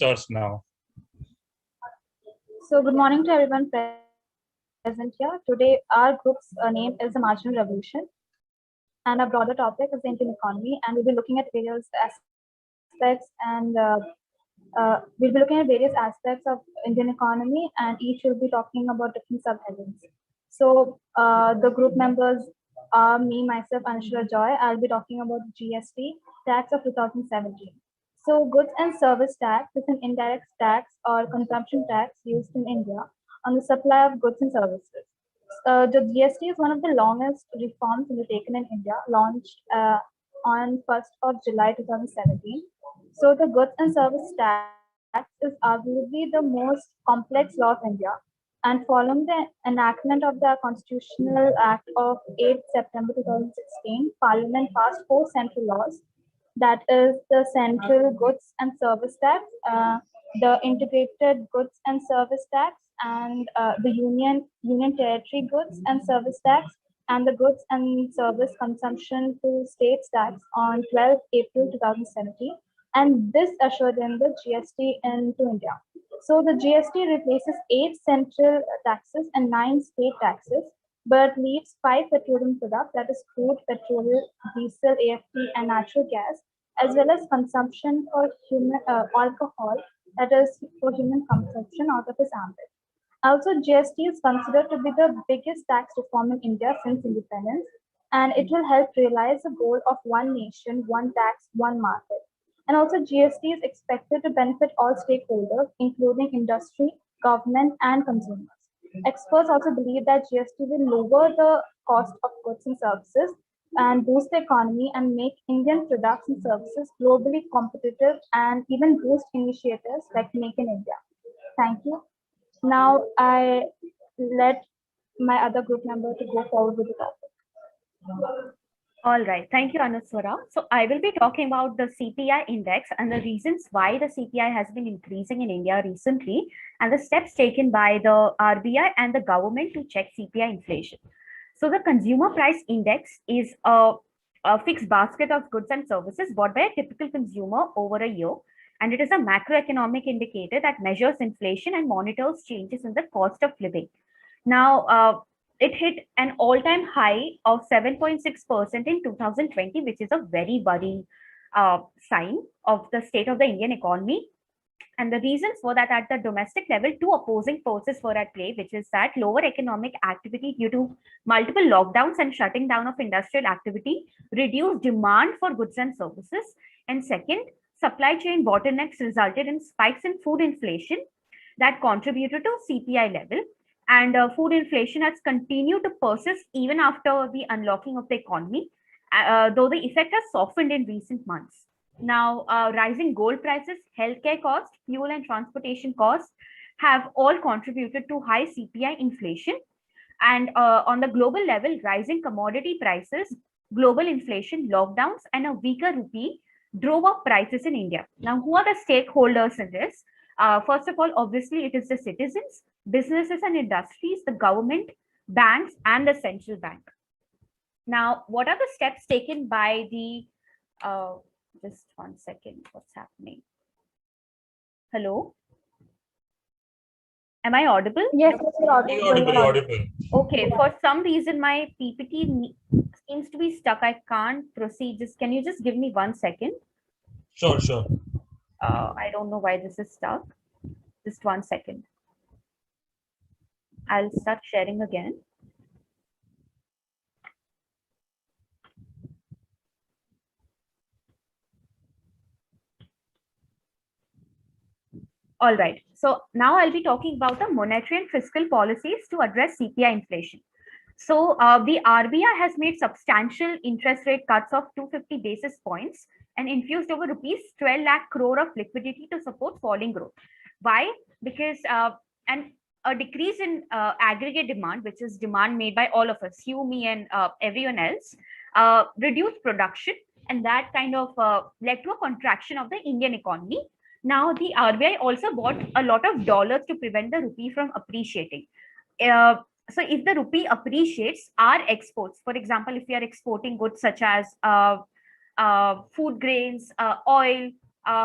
starts now. So, good morning to everyone present here. Today, our group's name is the Marginal Revolution, and our broader topic is the Indian economy, and we'll be looking at various aspects of Indian economy, and each will be talking about different subheadings. So, the group members are me, myself, Anshula Joy. I'll be talking about GST tax of 2017. So, goods and service tax is an indirect tax or consumption tax used in India on the supply of goods and services. The GST is one of the longest reforms undertaken in India, launched on 1st of July 2017. So, the goods and service tax is arguably the most complex law of India. And following the enactment of the Constitutional Act of 8th September 2016, Parliament passed four central laws, that is the Central Goods and Service Tax, the Integrated Goods and Service Tax, and the Union Territory Goods and Service Tax, and the Goods and Service Consumption to States Tax on 12 April 2017. And this ushered in the GST into India. So the GST replaces eight central taxes and nine state taxes, but leaves five petroleum products, that is crude, petrol, diesel, AFT, and natural gas, as well as consumption for human alcohol, that is for human consumption, out of its ambit. Also, GST is considered to be the biggest tax reform in India since independence, and it will help realize the goal of one nation, one tax, one market. And also, GST is expected to benefit all stakeholders, including industry, government, and consumers. Experts also believe that GST will lower the cost of goods and services and boost the economy and make Indian products and services globally competitive and even boost initiatives like Make in India. Thank you. Now I let my other group member to go forward with the topic. All right. Thank you, Anuswara. So I will be talking about the CPI index and the reasons why the CPI has been increasing in India recently and the steps taken by the RBI and the government to check CPI inflation. So the consumer price index is a fixed basket of goods and services bought by a typical consumer over a year. And it is a macroeconomic indicator that measures inflation and monitors changes in the cost of living. Now, it hit an all-time high of 7.6% in 2020, which is a very worrying sign of the state of the Indian economy. And the reasons for that, at the domestic level, two opposing forces were at play, which is that lower economic activity due to multiple lockdowns and shutting down of industrial activity reduced demand for goods and services. And second, supply chain bottlenecks resulted in spikes in food inflation that contributed to CPI level. And food inflation has continued to persist even after the unlocking of the economy, though the effect has softened in recent months. Now, rising gold prices, healthcare costs, fuel and transportation costs have all contributed to high CPI inflation. And on the global level, rising commodity prices, global inflation, lockdowns, and a weaker rupee drove up prices in India. Now, who are the stakeholders in this? First of all, obviously, it is the citizens, businesses and industries, the government, banks, and the central bank. Now, what are the steps taken by the, just one second, what's happening? Hello? Am I audible? Yes, you're audible. Okay, for some reason, my PPT seems to be stuck. I can't proceed. Can you just give me 1 second? Sure. I don't know why this is stuck. Just 1 second. I'll start sharing again. All right. So now I'll be talking about the monetary and fiscal policies to address CPI inflation. So the RBI has made substantial interest rate cuts of 250 basis points and infused over rupees 12 lakh crore of liquidity to support falling growth. Why? Because a decrease in aggregate demand, which is demand made by all of us, you, me, and everyone else, reduced production, and that kind of led to a contraction of the Indian economy. Now, the RBI also bought a lot of dollars to prevent the rupee from appreciating. So if the rupee appreciates, our exports, for example, if we are exporting goods such as food grains, oil,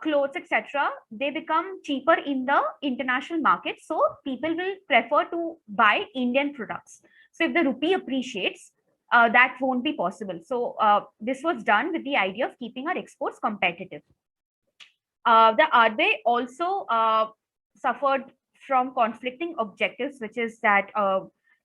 clothes, etc., they become cheaper in the international market. So people will prefer to buy Indian products. So if the rupee appreciates, that won't be possible. So this was done with the idea of keeping our exports competitive. The RBI also suffered from conflicting objectives, which is that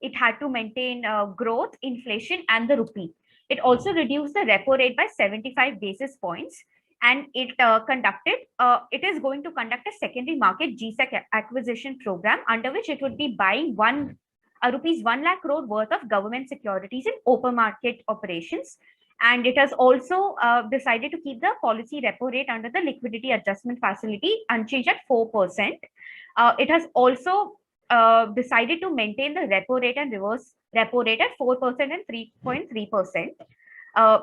it had to maintain growth, inflation, and the rupee. It also reduced the repo rate by 75 basis points, and it is going to conduct a secondary market GSEC acquisition program, under which it would be buying rupees 1 lakh crore worth of government securities in open market operations. And it has also decided to keep the policy repo rate under the liquidity adjustment facility unchanged at 4%. It has also decided to maintain the repo rate and reverse repo rate at 4% and 3.3%.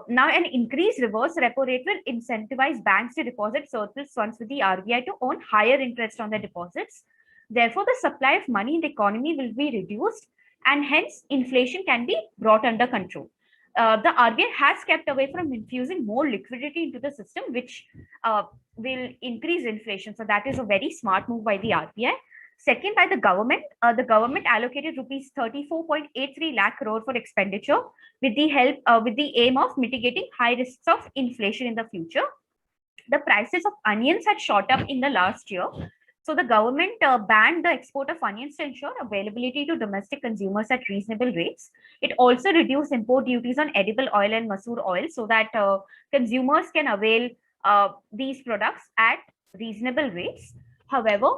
Now, an increased reverse repo rate will incentivize banks to deposit surplus funds with the RBI to earn higher interest on their deposits. Therefore, the supply of money in the economy will be reduced, and hence inflation can be brought under control. The RBI has kept away from infusing more liquidity into the system, which will increase inflation. So that is a very smart move by the RBI. Second, by the government allocated rupees 34.83 lakh crore for expenditure with the aim of mitigating high risks of inflation in the future. The prices of onions had shot up in the last year. So the government banned the export of onions to ensure availability to domestic consumers at reasonable rates. It also reduced import duties on edible oil and masoor oil so that consumers can avail these products at reasonable rates. However,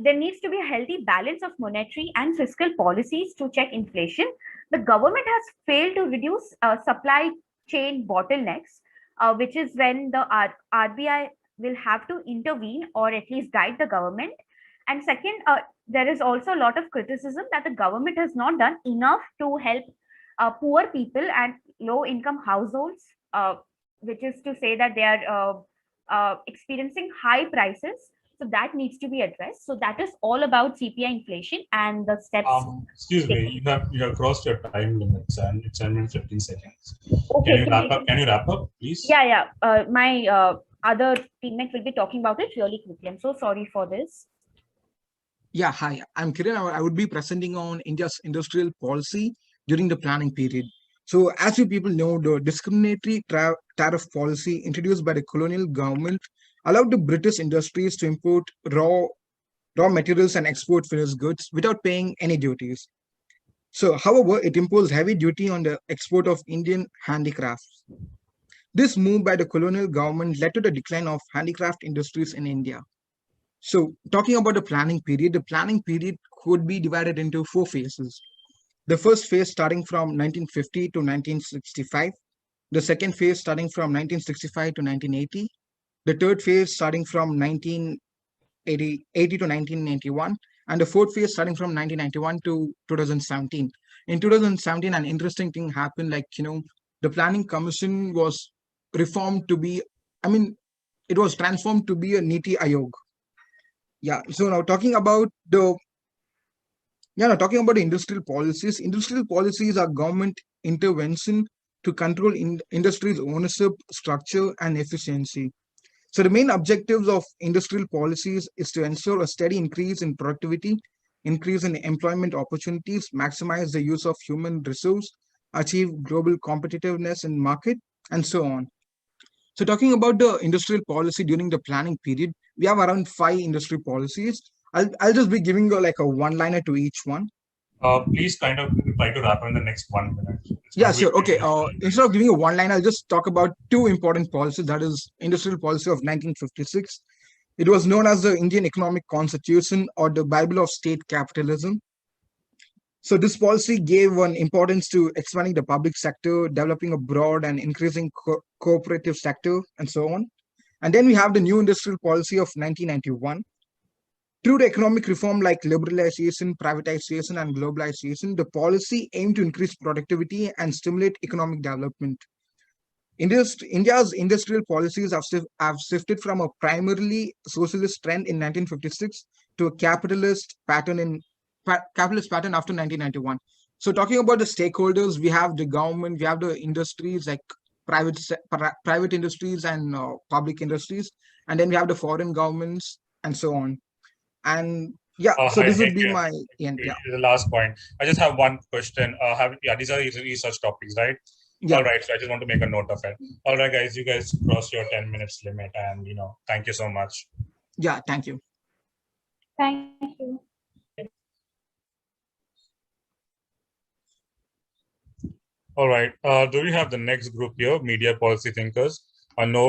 there needs to be a healthy balance of monetary and fiscal policies to check inflation. The government has failed to reduce supply chain bottlenecks, which is when the RBI will have to intervene or at least guide the government. And second, there is also a lot of criticism that the government has not done enough to help poor people and low income households, which is to say that they are experiencing high prices. So that needs to be addressed. So that is all about CPI inflation and the steps. Excuse me, you have crossed your time limits, and it's 10 minutes 15 seconds. Okay, Can you wrap up, please? Yeah. My other teammate will be talking about it really quickly. I'm so sorry for this. Yeah, hi, I'm Kiran. I would be presenting on India's industrial policy during the planning period. So, as you people know, the discriminatory tariff policy introduced by the colonial government allowed the British industries to import raw materials and export finished goods without paying any duties. So, however, it imposed heavy duty on the export of Indian handicrafts. This move by the colonial government led to the decline of handicraft industries in India. So, talking about the planning period could be divided into 4 phases. The first phase starting from 1950 to 1965, the second phase starting from 1965 to 1980, the third phase starting from 1980 to 1991, and the fourth phase starting from 1991 to 2017. In 2017, an interesting thing happened, the Planning Commission was reformed to be, it was transformed to be a Niti Ayog. Yeah, so now talking about the industrial policies. Industrial policies are government intervention to control industry's ownership, structure, and efficiency. So the main objectives of industrial policies is to ensure a steady increase in productivity, increase in employment opportunities, maximize the use of human resource, achieve global competitiveness in market, and so on. So talking about the industrial policy during the planning period, we have around 5 industrial policies. I'll just be giving you like a one-liner to each one. Please kind of try to wrap up in the next 1 minute. Yeah, sure. Okay. Instead of giving you one line, I'll just talk about 2 important policies. That is industrial policy of 1956. It was known as the Indian Economic Constitution or the Bible of State Capitalism. So this policy gave an importance to expanding the public sector, developing a broad and increasing cooperative sector, and so on. And then we have the new industrial policy of 1991. Through the economic reform like liberalization, privatization, and globalization, the policy aimed to increase productivity and stimulate economic development. India's industrial policies have shifted from a primarily socialist trend in 1956 to a capitalist pattern after 1991. So talking about the stakeholders, we have the government, we have the industries like private industries and public industries, and then we have the foreign governments and so on. And yeah, so this would be my end. Yeah. The last point. I just have one question. These are research topics, right? Yeah. All right. So I just want to make a note of it. All right, guys. You guys crossed your 10 minutes limit, and thank you so much. Yeah. Thank you. Thank you. All right. Do we have the next group here? Media policy thinkers. No